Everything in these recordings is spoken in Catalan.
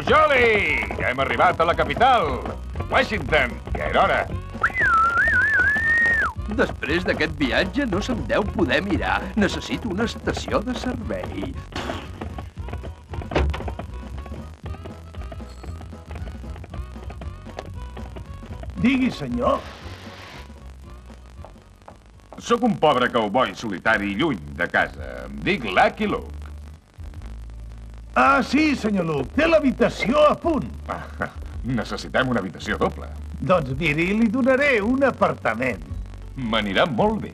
Jolly! Ja hem arribat a la capital, Washington. Ja era hora. Després d'aquest viatge no se'm deu poder mirar. Necessito una estació de servei. Digui, senyor. Sóc un pobre cowboy solitari lluny de casa. Em dic Lucky Luke. Ah, sí, senyor Luke. Té l'habitació a punt. Necessitem una habitació doble. Doncs miri, li donaré un apartament. M'anirà molt bé.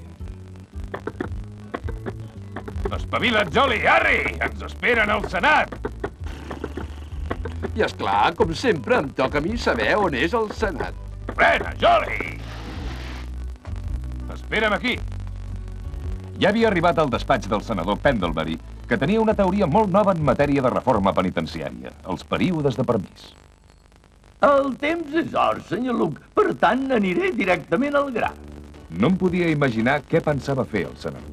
Espavila't, Jolly! Harry! Ens esperen al Senat! I esclar, com sempre, em toca a mi saber on és el Senat. Frena, Jolly! Espera'm aquí. Ja havia arribat al despatx del senador Pendlebury, que tenia una teoria molt nova en matèria de reforma penitenciària, els períodes de permís. El temps és or, senyor Luke. Per tant, aniré directament al gra. No em podia imaginar què pensava fer el senador.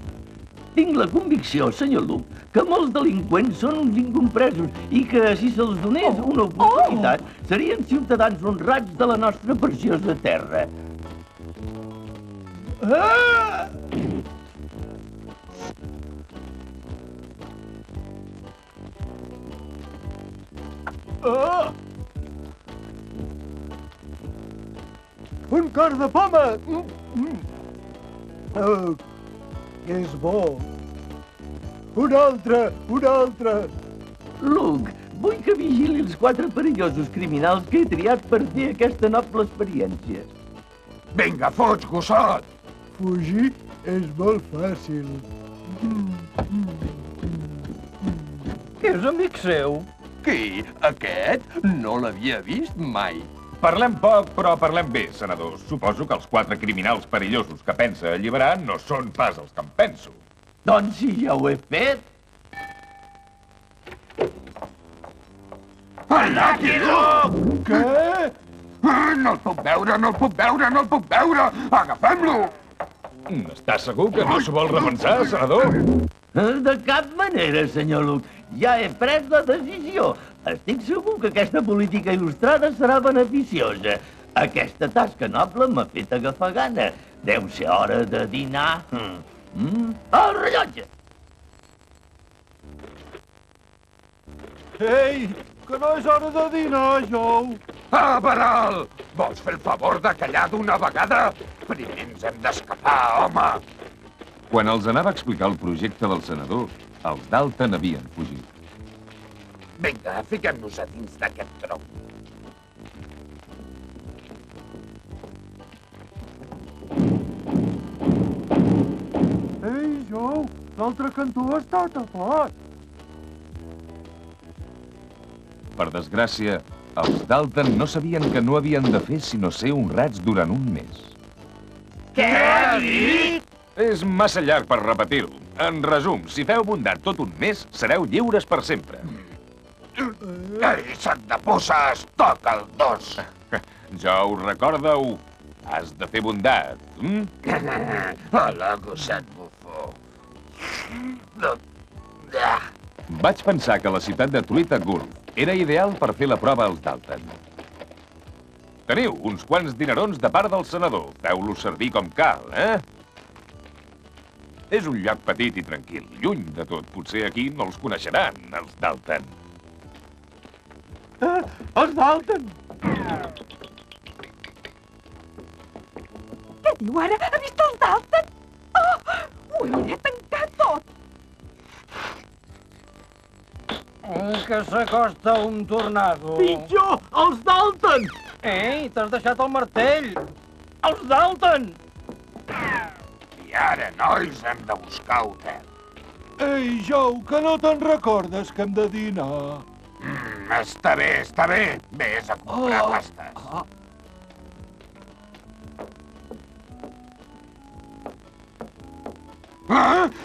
Tinc la convicció, senyor Luke, que molts delinqüents són uns incompresos i que, si se'ls donés una oportunitat, serien ciutadans honrats de la nostra preciosa terra. Ah! Ah! Un cor de poma! Oh, és bo. Un altre, un altre. Luke, vull que vigili els 4 perillosos criminals que he triat per fer aquesta noble experiència. Vinga, fuig, gossot! Fugir és molt fàcil. És amic seu. Qui? Aquest? No l'havia vist mai. Parlem poc, però parlem bé, senador. Suposo que els 4 criminals perillosos que pensa alliberar no són pas els que em penso. Doncs si ja ho he fet. Lucky Luke! Què? No el puc veure, no el puc veure, no el puc veure! Agafem-lo! Està segur que no s'ho vol repensar, senador? De cap manera, senyor Luke. Ja he pres la decisió. Estic segur que aquesta política il·lustrada serà beneficiosa. Aquesta tasca noble m'ha fet agafar gana. Deu ser hora de dinar. El rellotge! Ei, que no és hora de dinar, Joe. Ah, Baral! Vols fer el favor de callar d'una vegada? Primer ens hem d'escapar, home! Quan els anava a explicar el projecte del senador, els Dalton havien fugit. Vinga, fiquem-nos a dins d'aquest tronc. Ei, Joe, l'altre cantó està tapat. Per desgràcia, els Dalton no sabien que no havien de fer sinó ser honrats durant un mes. Què ha dit? És massa llarg per repetir-ho. En resum, si feu bondat tot un mes, sereu lliures per sempre. Ei, sac de pusses! Toca el 2! Joe, recorda-ho. Has de fer bondat. Hola, gosset bufó. Vaig pensar que la ciutat de Tweetagurth era ideal per fer la prova als Dalton. Teniu uns quants dinerons de part del senador. Feu-los servir com cal, És un lloc petit i tranquil, lluny de tot. Potser aquí no els coneixeran, els Dalton. Els Dalton! Què diu ara? Ha vist els Dalton? Oh, ho aniré a tancar tot. Que s'acosta un tornado. Pitjor, els Dalton! Ei, t'has deixat el martell! Els Dalton! I ara, nois, hem de buscar hotel. Ei, Joe, que no te'n recordes que hem de dinar? Està bé, està bé. Vés a comprar pastes.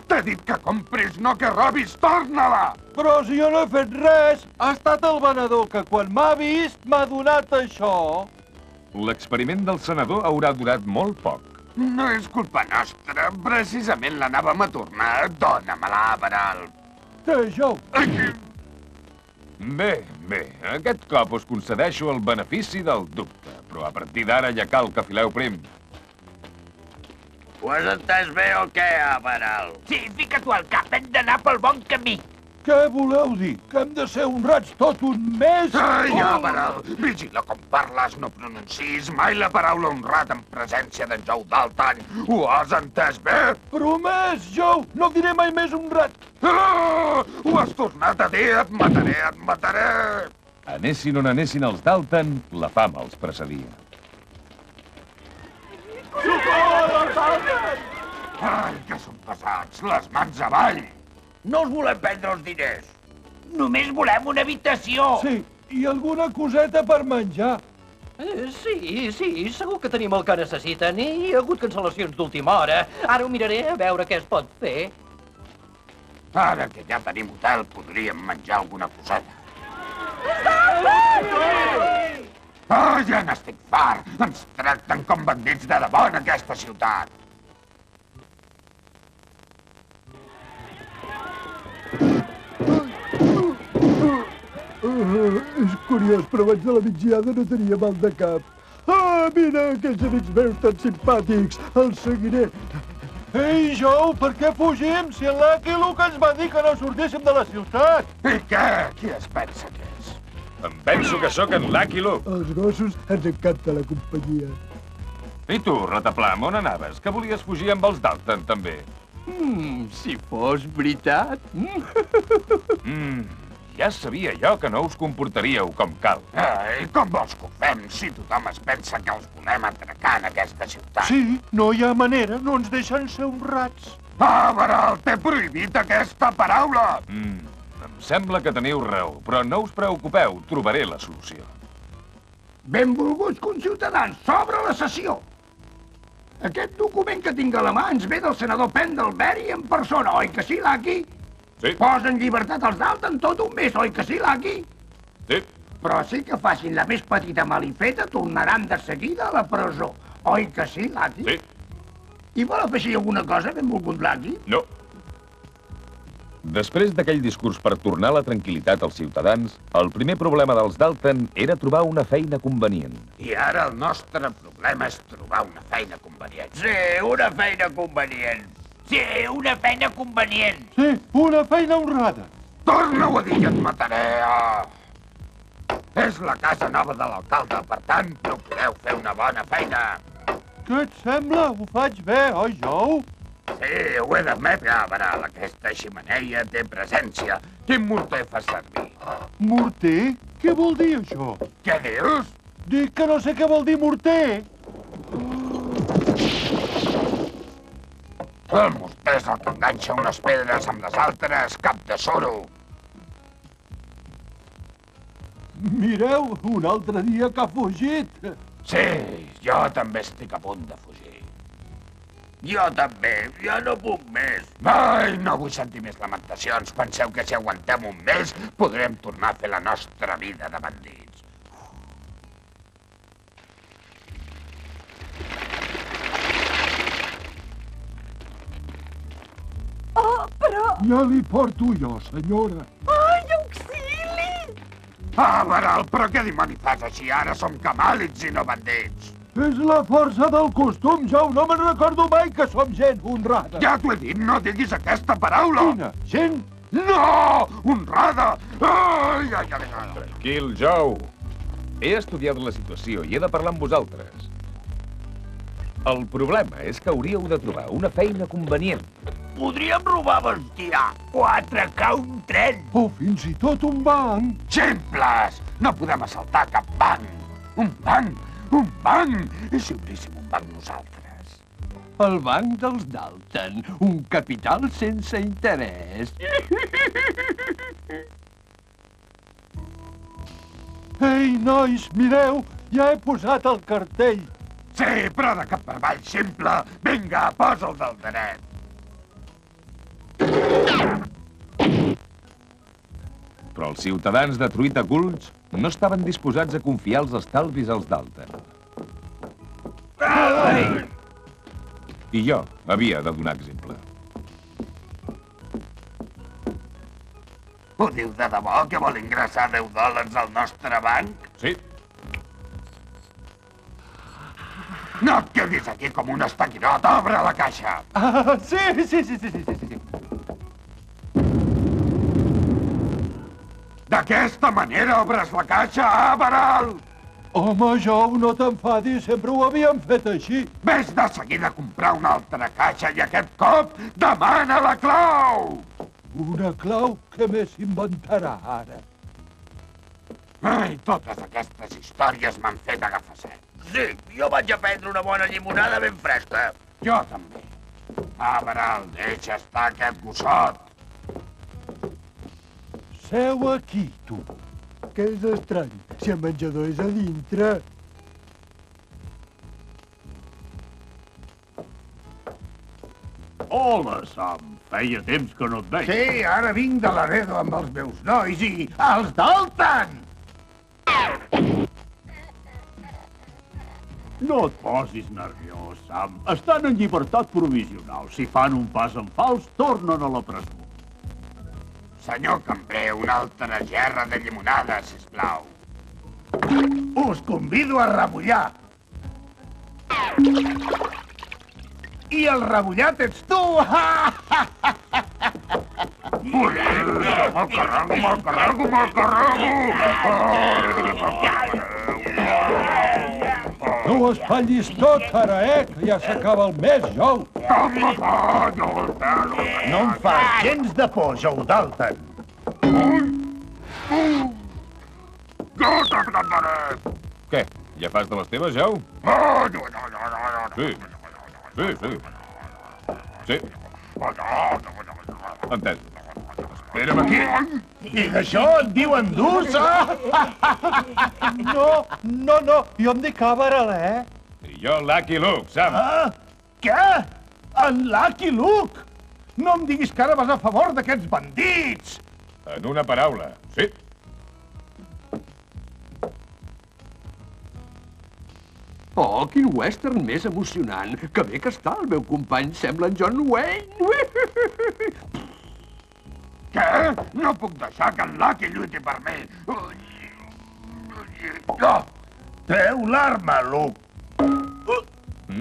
T'he dit que compris, no que robis. Torna-la! Però si jo no he fet res, ha estat el venedor que quan m'ha vist m'ha donat això. L'experiment del senador haurà durat molt poc. No és culpa nostra. Precisament l'anàvem a tornar. Dóna-me-la, Baral. Té, Joe. Bé, aquest cop us concedeixo el benefici del dubte, però a partir d'ara ja cal que fileu prim. Ho has entès bé o què, Amaral? Sí, fica-t'ho al cap, hem d'anar pel bon camí. Què voleu dir? Que hem de ser honrats tot un mes? Ai, Amaral, vigila com parles, no pronuncis mai la paraula honrat en presència d'en Joe Dalton. Ho has entès bé? Promès, Joe! No diré mai més honrat! Ho has tornat a dir, et mataré, et mataré! Anessin on anessin els Dalton, la fama els precedia. Ai, que són pesats! Les mans avall! No us volem prendre els diners. Només volem una habitació. Sí, i alguna coseta per menjar. Sí, segur que tenim el que necessiten i hi ha hagut cancel·lacions d'última hora. Ara ho miraré a veure què es pot fer. Ara que ja tenim hotel, podríem menjar alguna coseta. Ah, ja n'estic fart! Ens tracten com bandits de debò en aquesta ciutat! És curiós, però abans de la migdiada no tenia mal de cap. Ah, mira, aquells amics meus tan simpàtics. Els seguiré. Ei, Joe, per què fugim? Si en Lucky Luke ens va dir que no sortíssim de la ciutat. I què? Qui es pensa que és? Em penso que sóc en Lucky Luke. Als gossos ens encanta la companyia. I tu, Rataplam, on anaves? Que volies fugir amb els Dalton, també? Si fos veritat. Ja sabia jo que no us comportaríeu com cal. I com vols que ho fem si tothom es pensa que els volem atracar en aquesta ciutat? Sí, no hi ha manera, no ens deixen ser honrats. Amaral, t'he prohibit aquesta paraula! Em sembla que teniu raó, però no us preocupeu, trobaré la solució. Benvolguts conciutadans, s'obre la sessió. Aquest document que tinc a la mà ens ve del senador Pendlebury en persona, oi que sí, Lucky? Sí. Posa en llibertat els Dalton tot un mes, oi que sí, Lucky? Sí. Però sí que facin la més petita malifeta, tornaran de seguida a la presó, oi que sí, Lucky? Sí. I vol afegir alguna cosa, benvolgut Lucky? No. Després d'aquell discurs per tornar la tranquil·litat als ciutadans, el primer problema dels Dalton era trobar una feina convenient. I ara el nostre problema és trobar una feina convenient. Sí, una feina convenient. Sí, una feina convenient. Sí, una feina honrada. Torna-ho a dir i et mataré. És la casa nova de l'alcalde, per tant, no podeu fer una bona feina. Què et sembla? Ho faig bé, oi, Joe? Sí, ho he d'admetre, Amaral. Aquesta ximeneia té presència. Quin morter fas servir? Morter? Què vol dir, això? Què dius? Dic que no sé què vol dir morter. El morter és el que enganxa unes pedres amb les altres, cap de soro. Mireu, un altre dia que ha fugit. Sí, jo també estic a punt de fugir. Jo també, ja no puc més. Ai, no vull sentir més lamentacions. Penseu que si aguantem un mes podrem tornar a fer la nostra vida de bandits. Oh, però... Ja li porto jo, senyora. Ai, auxili! Amaral, però què dimoni fas així? Ara som camàlids i no bandits. És la força del costum, Joe. No me'n recordo mai que som gent honrada. Ja t'ho he dit, no diguis aquesta paraula. Quina? Gent? No! Honrada! Ai, ai, ai, ai. Tranquil, Joe. He estudiat la situació i he de parlar amb vosaltres. El problema és que hauríeu de trobar una feina convenient. Podríem robar bestiar o atracar un tren. O fins i tot un banc. Ximples! No podem assaltar cap banc. Un banc! Un banc! I si obríssim un banc nosaltres? El banc dels Dalton, un capital sense interès. Ei, nois, mireu, ja he posat el cartell. Sí, però de cap per avall, ximple! Vinga, posa'l del dret! Però els ciutadans de Truita Gulch no estaven disposats a confiar els estalvis als Dalton. I jo havia de donar exemple. Ho diu de debò, que vol ingressar $10 al nostre banc? Sí. No et quedis aquí com un estaquirot, obre la caixa! Sí. D'aquesta manera obres la caixa, Avaral! Home, Jou, no t'enfadis, sempre ho havíem fet així. Ves de seguida a comprar una altra caixa i aquest cop demana la clau! Una clau que més inventarà ara. Ai, totes aquestes històries m'han fet agafar set. Sí, jo vaig a prendre una bona llimonada ben fresca. Jo també. Avaral, deixa estar aquest gossot. Seu aquí, tu. Que és estrany, si el menjador és a dintre. Hola, Sam. Feia temps que no et veig. Sí, ara vinc de Laredo amb els meus nois i els Dalton! No et posis nerviós, Sam. Estan en llibertat provisional. Si fan un pas en fals, tornen a la presó. Senyor cambrer, una altra gerra de llimonada, sisplau. Us convido a rebullar. I el rebullat ets tu! Me'l carrego! No ho espatllis tot, ara, que ja s'acaba el mes, Jou. No em fas gens de por, Jou Dalton. Què? Ja fas de les teves, Jou? Sí. Sí. Entès. Espera'm aquí. I d'això et diuen durs, No, jo em dic Avaral, I jo, Lucky Luke, Sam. Què? En Lucky Luke? No em diguis que ara vas a favor d'aquests bandits! En una paraula, sí. Oh, quin western més emocionant. Que bé que està el meu company. Sembla en John Wayne. Què? No puc deixar que en Lucky lluiti per mi. No! Treu l'arma, Luke.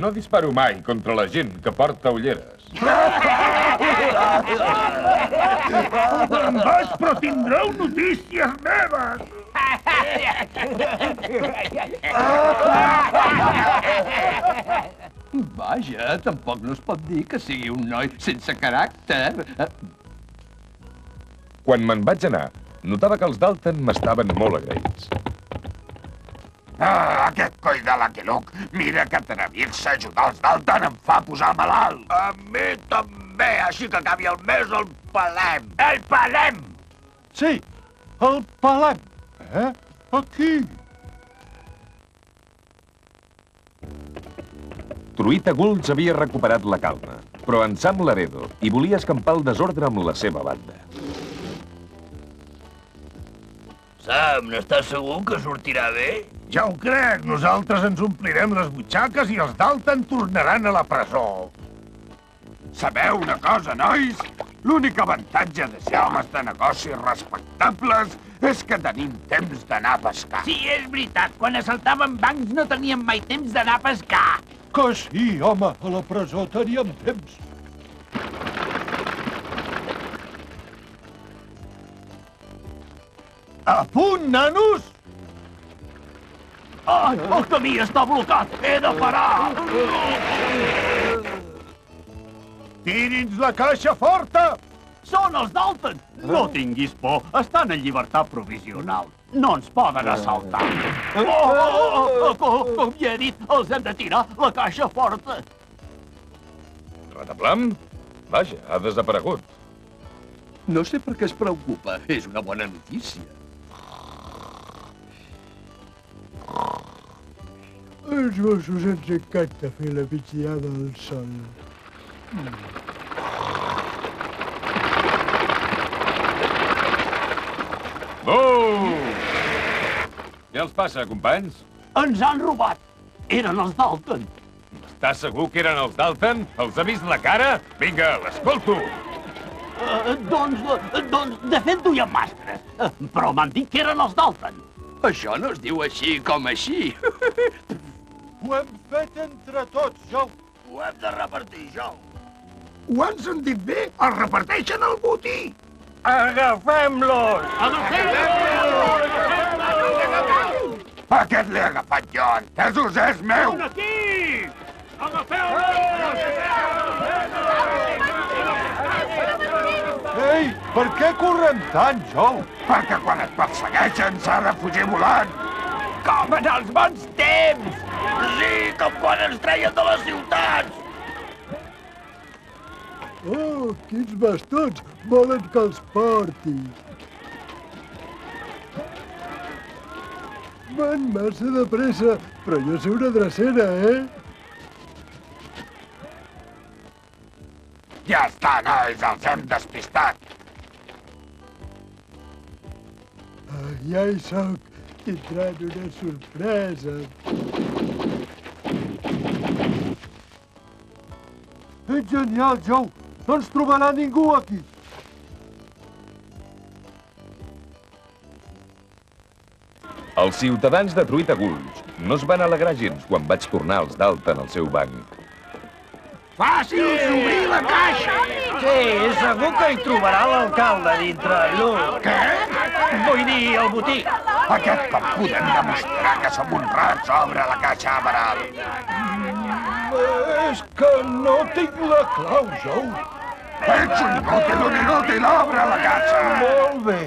No disparo mai contra la gent que porta ulleres. Me'n vaig, però tindreu notícies meves! Vaja, tampoc no es pot dir que sigui un noi sense caràcter. Quan me'n vaig anar, notava que els Dalton m'estaven molt agraïts. Aquest coi de Lucky Luke, mira que atrevir-se a ajudar els Dalton em fa posar malalt. A mi també, així que acabi el mes el pelem. El pelem! Sí, el pelem. Aquí. Truita Gulch havia recuperat la calma, però en Sam Laredo hi volia escampar el desordre amb la seva banda. Sam, n'estàs segur que sortirà bé? Ja ho crec, nosaltres ens omplirem les butxaques i els Dalton tornaran a la presó. Sabeu una cosa, nois? L'únic avantatge de ser homes de negocis respectables és que tenim temps d'anar a pescar. Sí, és veritat. Quan assaltàvem bancs no teníem mai temps d'anar a pescar. Que sí, home, a la presó teníem temps. A punt, nanos! Ai, el camí està blocat! He de parar! Tiri'ns la caixa forta! Són els Dalton! No tinguis por, estan en llibertat provisional. No ens poden assaltar. Com ja he dit, els hem de tirar la caixa forta. Rataplam? Vaja, ha desaparegut. No sé per què es preocupa. És una bona notícia. Els gossos ens encanta fer la migdiada al sol. Què els passa, companys? Ens han robat. Eren els Dalton. Estàs segur que eren els Dalton? Els ha vist la cara? Vinga, l'escolto! Doncs, de fet duien màscares. Però m'han dit que eren els Dalton. Això no es diu així com així. Ho hem fet entre tots, Joe. Ho hem de repartir, Joe. Ho han sentit bé? Els reparteixen el botí! Agafem-los! Aquest l'he agafat jo, entesos? És meu! Ei, per què correm tant, Joe? Perquè quan et persegueixen s'ha de fugir volant! Com en els bons temps! Sí, com quan ens treien de les ciutats! Oh, quins bastons! Volen que els porti. Van massa de pressa, però jo sé una drecera, Ja està, nois, els hem despistat. Ja hi soc. Tindran una sorpresa. Ets genial, Joe. No ens trobarà ningú aquí. Els ciutadans de Truita Gulch no es van alegrar gens quan vaig tornar els Dalton al seu banc. Fàcil obrir la caixa! Sí, segur que hi trobarà l'alcalde dintre, Luke. Què? Vull dir, el botí. Aquest cop podem demostrar que som honrats. Obre la caixa, Amaral. És que no tinc la clau, Joe. Ets un inútil, obre la caixa! Molt bé.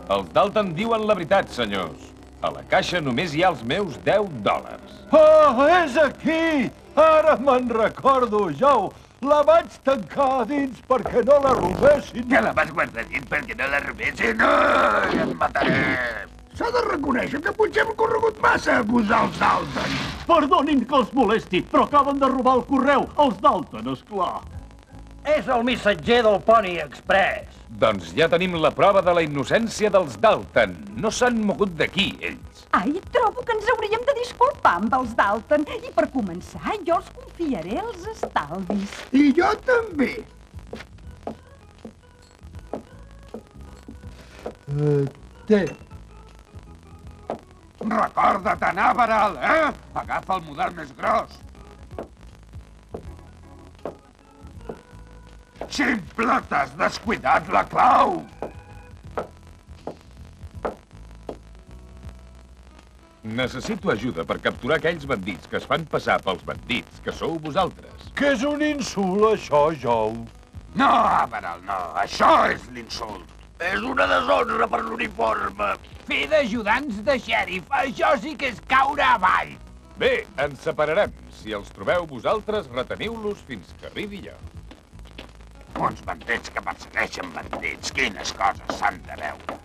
Els Dalton diuen la veritat, senyors. A la caixa només hi ha els meus $10. Oh, és aquí! Ara me'n recordo, Joe. La vaig tancar a dins perquè no la robessin. Que la vas guardar dins perquè no la robessin? No, ja et matarem. S'ha de reconèixer que potser hem corregut massa a acusar els Dalton. Perdonin que els molesti, però acaben de robar el correu. Els Dalton, esclar. És el missatger del Pony Express. Doncs ja tenim la prova de la innocència dels Dalton. No s'han mogut d'aquí, ells. Ai, trobo que ens hauríem de disculpar amb els Dalton. I per començar, jo els confiaré els estalvis. I jo també. Té. Recorda't anar, Baral, Agafa el model més gros. Ximple, t'has descuidat la clau! Necessito ajuda per capturar aquells bandits que es fan passar pels bandits que sou vosaltres. Que és un insult, això, Joe. No, Baral, no. Això és l'insult. És una deshonra per l'uniforme. Fer d'ajudants de xèrif, això sí que és caure avall. Bé, ens separarem. Si els trobeu vosaltres, reteniu-los fins que arribi jo. Uns bandits que persegueixen bandits. Quines coses s'han de veure.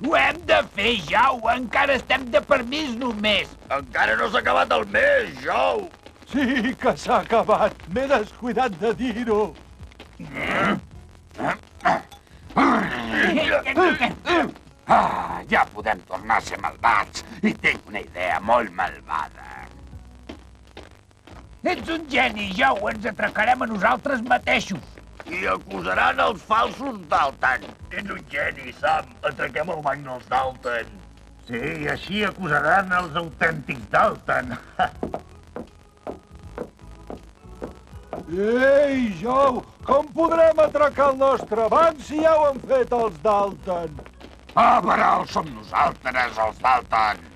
Ho hem de fer, Jau. Encara estem de permís només. Encara no s'ha acabat el mes, Joe. Sí que s'ha acabat. M'he descuidat de dir-ho. Ja podem tornar a ser malvats. I tinc una idea molt malvada. Ets un geni, Jau. Ens atracarem a nosaltres mateixos. I acusaran els falsos Dalton. Ets un geni, Sam. Atraquem el banc dels Dalton. Sí, i així acusaran els autèntics Dalton. Ei, Joe, com podrem atracar el nostre banc si ja ho han fet els Dalton? Ah, Baral, som nosaltres, els Dalton.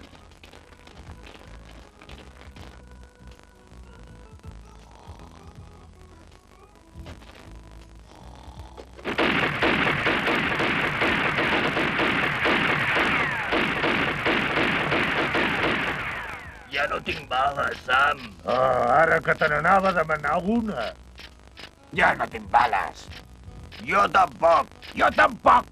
Ja no tinc bales, Sam. Ara que te n'anava a demanar una. Ja no tinc bales. Jo tampoc. Jo tampoc.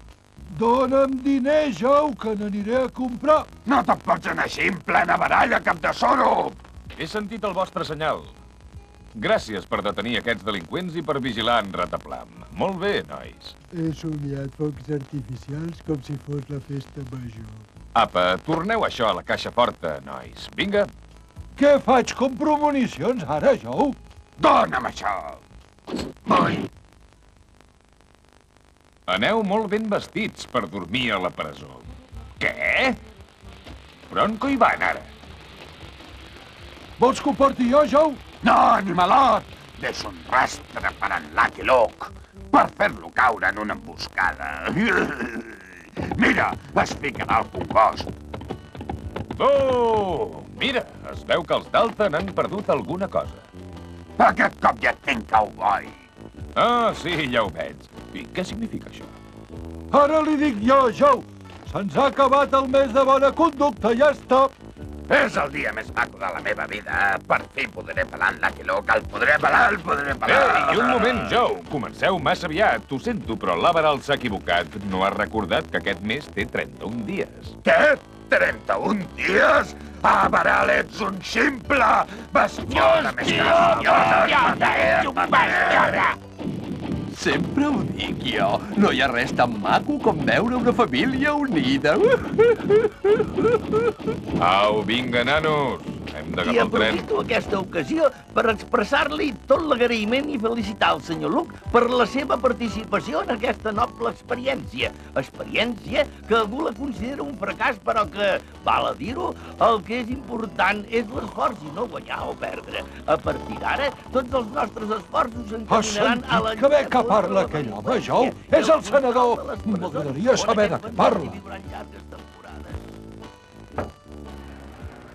Dóna'm diners, Joe, que n'aniré a comprar. No te'n pots anar així en plena baralla, cap de soro. He sentit el vostre senyal. Gràcies per detenir aquests delinqüents i per vigilar en Rataplam. Molt bé, nois. He somiat focs artificials com si fos la festa major. Apa, torneu això a la caixa forta, nois. Vinga. Què faig? Compro municions ara, Joe? Dóna'm això. Vull. Aneu molt ben vestits per dormir a la presó. Què? Però on coi van, ara? Vols que ho porti jo, Joe? No, animalot! Deixo un rastre per en Lucky Luke, per fer-lo caure en una emboscada. Mira, es ficarà al congost. Oh! Mira, es veu que els Dalton han perdut alguna cosa. Aquest cop ja et tinc, cowboy. Ah, sí, ja ho veig. I què significa això? Ara li dic jo, Joe. Se'ns ha acabat el mes de bona conducta, ja està. És el dia més maco de la meva vida. Per fi podré pelar en Lucky Luke. El podré pelar, el podré pelar. Ei, un moment, Joe. Comenceu massa aviat. Ho sento, però l'Averall s'ha equivocat. No ha recordat que aquest mes té 31 dies. Què? 31 dies? Averall, ets un ximple! Bestiota més graciosa! Sempre ho dic jo. No hi ha res tan maco com veure una família unida. Au, vinga, nanos. Hem I d'agafar el tren. aprofito aquesta ocasió per expressar-li tot l'agraïment i felicitar el senyor Luke per la seva participació en aquesta noble experiència. Experiència que algú la considera un fracàs, però que, val a dir-ho, el que és important és l'esforç i no guanyar o perdre. A partir d'ara, tots els nostres esforços s'encaminaran a la... Has sentit que bé que parla aquell home, Joe? És el senador. M'agradaria saber de què parla.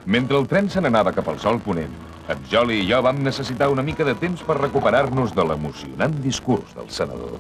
Mentre el tren se n'anava cap al sol ponent, en Jolly i jo vam necessitar una mica de temps per recuperar-nos de l'emocionant discurs del senador.